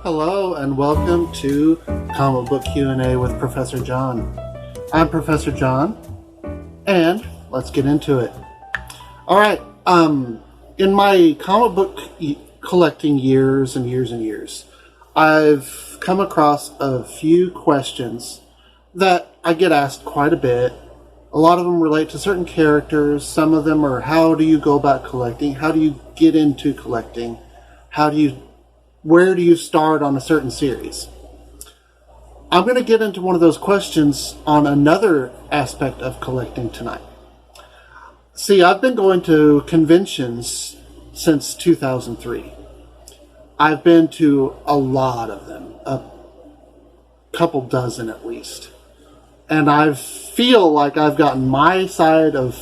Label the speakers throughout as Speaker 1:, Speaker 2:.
Speaker 1: Hello and welcome to Comic Book Q&A with Professor John. I'm Professor John, and let's get into it. All right, in my comic book collecting years and years, I've come across a few questions that I get asked quite a bit. A lot of them relate to certain characters. Some of them are, how do you go about collecting? How do you get into collecting? Where do you start on a certain series? I'm going to get into one of those questions on another aspect of collecting tonight. See, I've been going to conventions since 2003. I've been to a lot of them, a couple dozen at least. And I feel like I've gotten my side of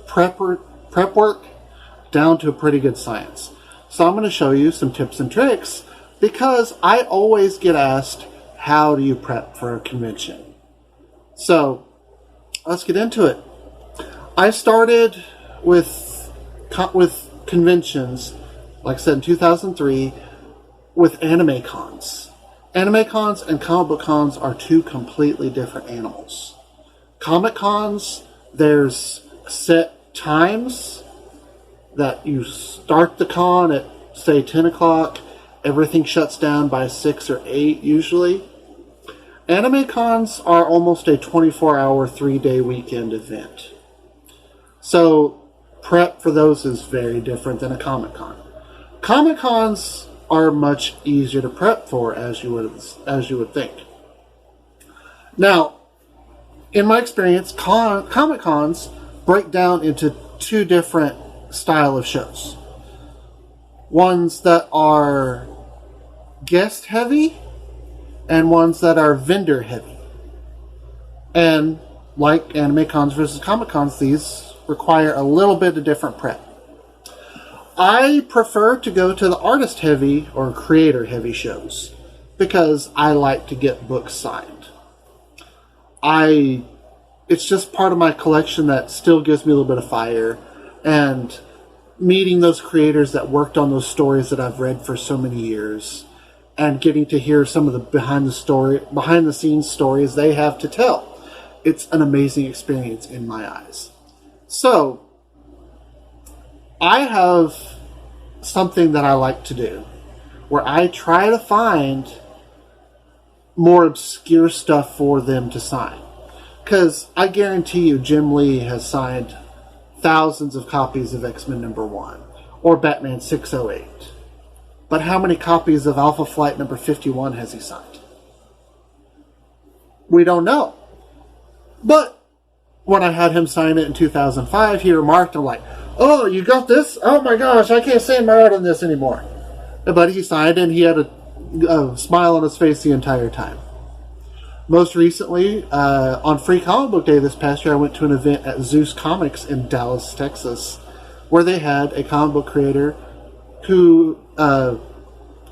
Speaker 1: prep work down to a pretty good science. So I'm going to show you some tips and tricks because I always get asked, how do you prep for a convention? So let's get into it. I started with conventions, like I said, in 2003, with anime cons. Anime cons and comic book cons are two completely different animals. Comic cons, there's set times that you start the con at, say, 10 o'clock. Everything shuts down by 6 or 8 usually. Anime cons are almost a 24-hour, 3-day weekend event. So prep for those is very different than a Comic Con. Comic cons are much easier to prep for, as you would think. Now, in my experience, Comic Cons break down into two different style of shows. Ones that are guest heavy and ones that are vendor heavy. And like anime cons versus comic cons, these require a little bit of different prep. I prefer to go to the artist heavy or creator heavy shows because I like to get books signed. It's just part of my collection that still gives me a little bit of fire, and meeting those creators that worked on those stories that I've read for so many years and getting to hear some of the behind the scenes stories they have to tell. It's an amazing experience in my eyes. So I have something that I like to do where I try to find more obscure stuff for them to sign. Because I guarantee you Jim Lee has signed thousands of copies of X-Men #1 or Batman 608. But how many copies of Alpha Flight number 51 has he signed? We don't know. But when I had him sign it in 2005, he remarked, I'm like, oh, you got this? Oh my gosh, I can't say my art on this anymore. But he signed it and he had a smile on his face the entire time. Most recently, on Free Comic Book Day this past year, I went to an event at Zeus Comics in Dallas, Texas, where they had a comic book creator who,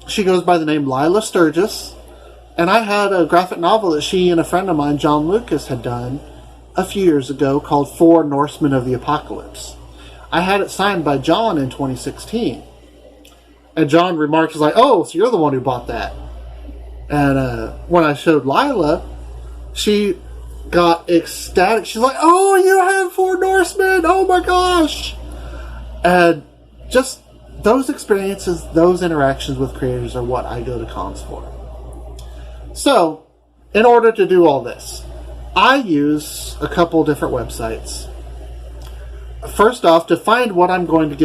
Speaker 1: she goes by the name Lila Sturgis, and I had a graphic novel that she and a friend of mine, John Lucas, had done a few years ago called Four Norsemen of the Apocalypse. I had it signed by John in 2016. And John remarked, was like, oh, so you're the one who bought that. And when I showed Lila, she got ecstatic. She's like, oh, you have Four Norsemen! Oh my gosh! And just those experiences, those interactions with creators are what I go to cons for. So, in order to do all this, I use a couple different websites. First off, to find what I want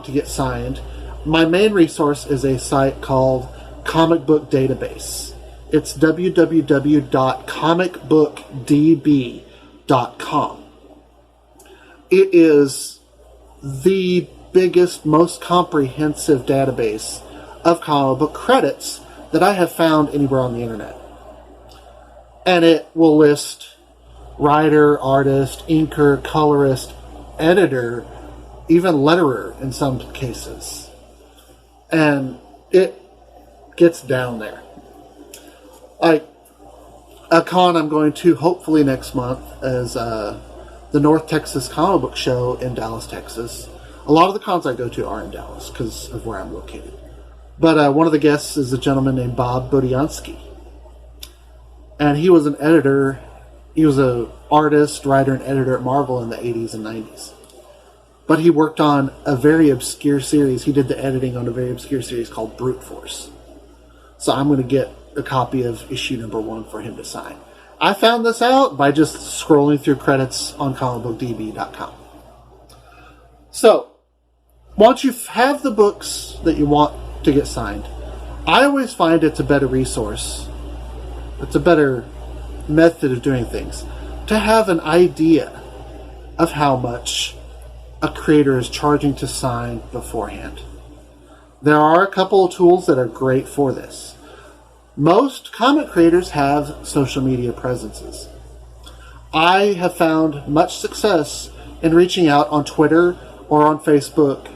Speaker 1: to get signed, my main resource is a site called Comic Book Database. It's www.comicbookdb.com. It is the biggest, most comprehensive database of comic book credits that I have found anywhere on the internet. And it will list writer, artist, inker, colorist, editor, even letterer in some cases. And it gets down there. Like a con I'm going to hopefully next month is the North Texas Comic Book Show in Dallas, Texas. A lot of the cons I go to are in Dallas because of where I'm located. But one of the guests is a gentleman named Bob Budiansky. And he was an editor. He was an artist, writer, and editor at Marvel in the 80s and 90s. But he worked on a very obscure series. He did the editing on a very obscure series called Brute Force. So I'm going to get a copy of issue number 1 for him to sign. I found this out by just scrolling through credits on comicbookdb.com. So, once you have the books that you want to get signed, I always find it's a better resource. It's a better method of doing things to have an idea of how much a creator is charging to sign beforehand. There are a couple of tools that are great for this. Most comic creators have social media presences. I have found much success in reaching out on Twitter or on Facebook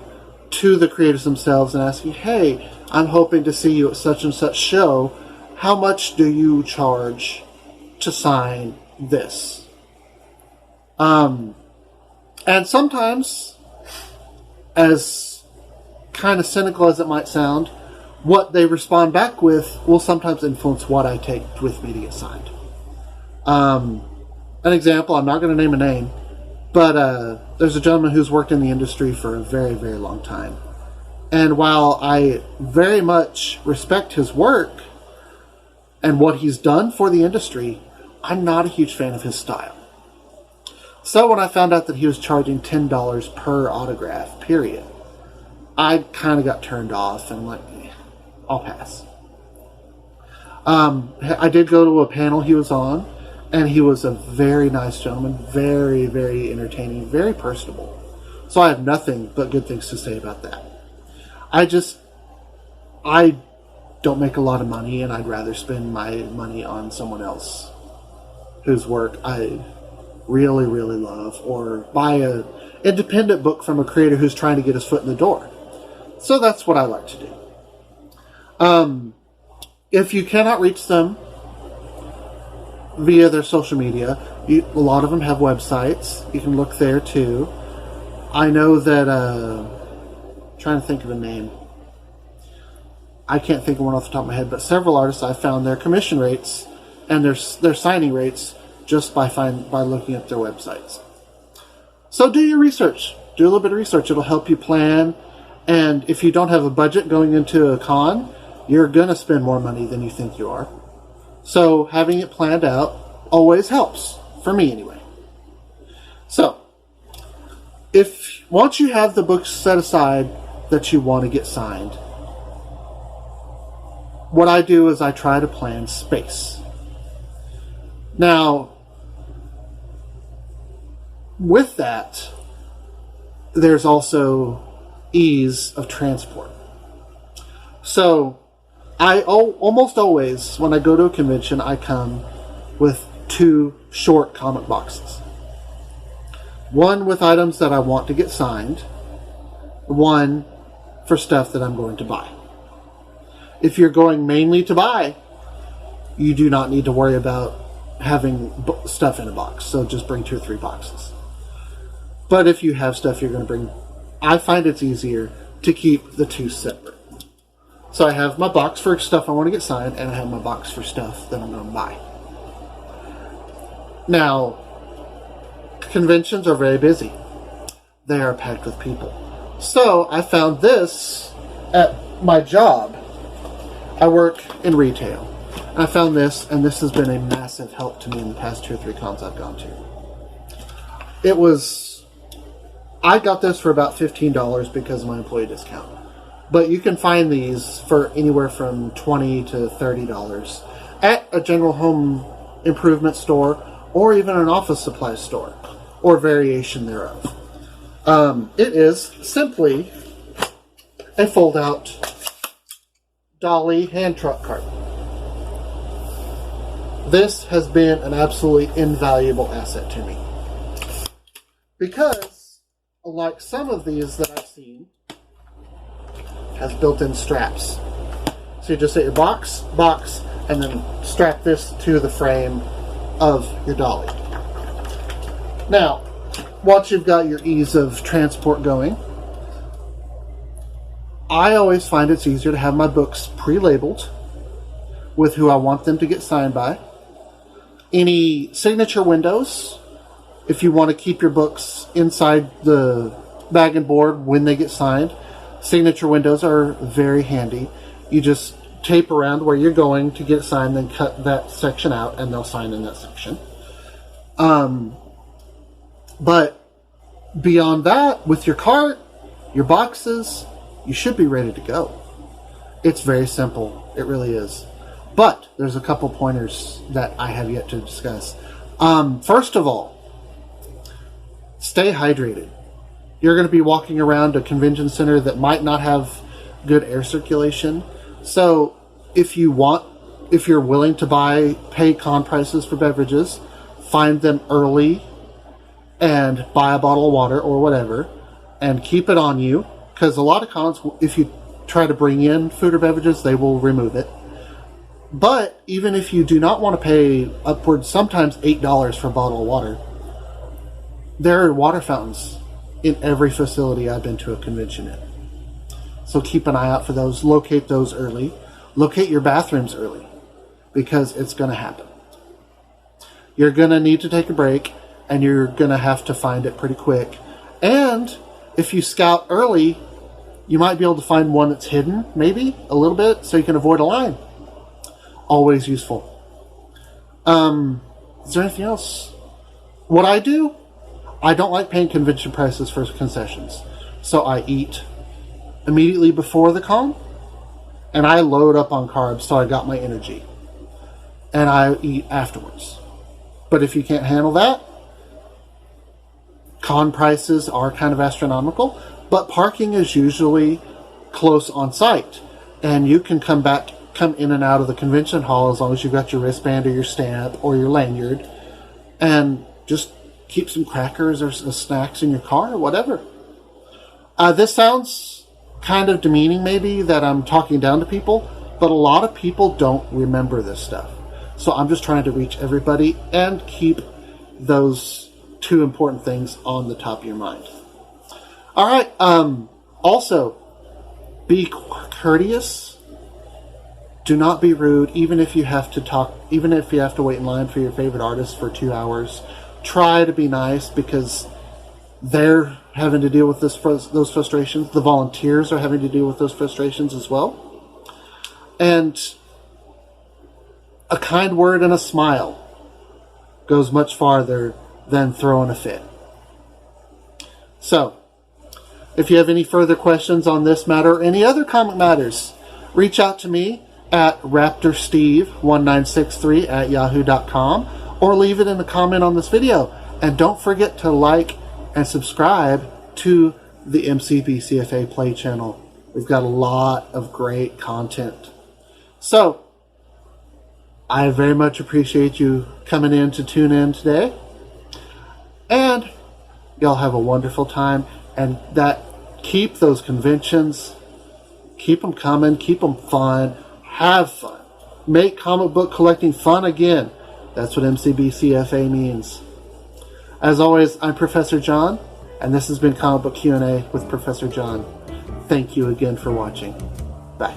Speaker 1: to the creators themselves and asking, hey, I'm hoping to see you at such and such show. How much do you charge to sign this? And sometimes, as kind of cynical as it might sound, what they respond back with will sometimes influence what I take with me to get signed. An example, I'm not going to name a name, but there's a gentleman who's worked in the industry for a very, very long time. And while I very much respect his work and what he's done for the industry, I'm not a huge fan of his style. So when I found out that he was charging $10 per autograph, period, I kind of got turned off and like, I'll pass. I did go to a panel he was on, and he was a very nice gentleman, very, very entertaining, very personable. So I have nothing but good things to say about that. I don't make a lot of money, and I'd rather spend my money on someone else whose work I really, really love, or buy an independent book from a creator who's trying to get his foot in the door. So that's what I like to do. If you cannot reach them via their social media, a lot of them have websites. You can look there too. I know that, trying to think of a name. I can't think of one off the top of my head, but several artists I found their commission rates and their signing rates just by looking at their websites. So do your research. Do a little bit of research. It'll help you plan. And if you don't have a budget going into a con, you're going to spend more money than you think you are. So having it planned out always helps, for me anyway. So, once you have the books set aside that you want to get signed, what I do is I try to plan space. Now, with that, there's also ease of transport. So, I almost always, when I go to a convention, I come with 2 short comic boxes. One with items that I want to get signed, one for stuff that I'm going to buy. If you're going mainly to buy, you do not need to worry about having stuff in a box, so just bring 2 or 3 boxes. But if you have stuff you're going to bring, I find it's easier to keep the 2 separate. So I have my box for stuff I want to get signed, and I have my box for stuff that I'm going to buy. Now, conventions are very busy. They are packed with people. So I found this at my job. I work in retail. And I found this, and this has been a massive help to me in the past 2 or 3 cons I've gone to. I got this for about $15 because of my employee discount. But you can find these for anywhere from $20 to $30 at a general home improvement store or even an office supply store or variation thereof. It is simply a fold-out dolly hand truck cart. This has been an absolutely invaluable asset to me because, like some of these that I've seen, has built-in straps. So you just set your box, and then strap this to the frame of your dolly. Now, once you've got your ease of transport going, I always find it's easier to have my books pre-labeled with who I want them to get signed by. Any signature windows, if you want to keep your books inside the bag and board when they get signed, signature windows are very handy. You just tape around where you're going to get signed, then cut that section out, and they'll sign in that section. But beyond that, with your cart, your boxes, you should be ready to go. It's very simple. It really is. But there's a couple pointers that I have yet to discuss. First of all, stay hydrated. You're going to be walking around a convention center that might not have good air circulation. So if you're willing to pay con prices for beverages, find them early and buy a bottle of water or whatever and keep it on you. Because a lot of cons, if you try to bring in food or beverages, they will remove it. But even if you do not want to pay upwards, sometimes $8 for a bottle of water, there are water fountains in every facility I've been to a convention in. So keep an eye out for those. Locate those early. Locate your bathrooms early, because it's going to happen. You're going to need to take a break, and you're going to have to find it pretty quick. And if you scout early, you might be able to find one that's hidden, maybe, a little bit, so you can avoid a line. Always useful. Is there anything else? What I do, I don't like paying convention prices for concessions. So I eat immediately before the con, and I load up on carbs so I got my energy. And I eat afterwards. But if you can't handle that, con prices are kind of astronomical, but parking is usually close on site. And you can come in and out of the convention hall as long as you've got your wristband or your stamp or your lanyard, and just keep some crackers or snacks in your car or whatever. This sounds kind of demeaning, maybe, that I'm talking down to people, but a lot of people don't remember this stuff. So I'm just trying to reach everybody and keep those two important things on the top of your mind. All right. Also, be courteous. Do not be rude, even if you have to wait in line for your favorite artist for 2 hours. Try to be nice, because they're having to deal with those frustrations. The volunteers are having to deal with those frustrations as well. And a kind word and a smile goes much farther than throwing a fit. So, if you have any further questions on this matter or any other comic matters, reach out to me at raptorsteve1963@yahoo.com, or leave it in the comment on this video. And don't forget to like and subscribe to the MCBCFA Play channel. We've got a lot of great content. So, I very much appreciate you coming in to tune in today. And y'all have a wonderful time. And keep those conventions, keep them coming, keep them fun, have fun. Make comic book collecting fun again. That's what MCBCFA means. As always, I'm Professor John, and this has been Comic Book Q&A with Professor John. Thank you again for watching. Bye.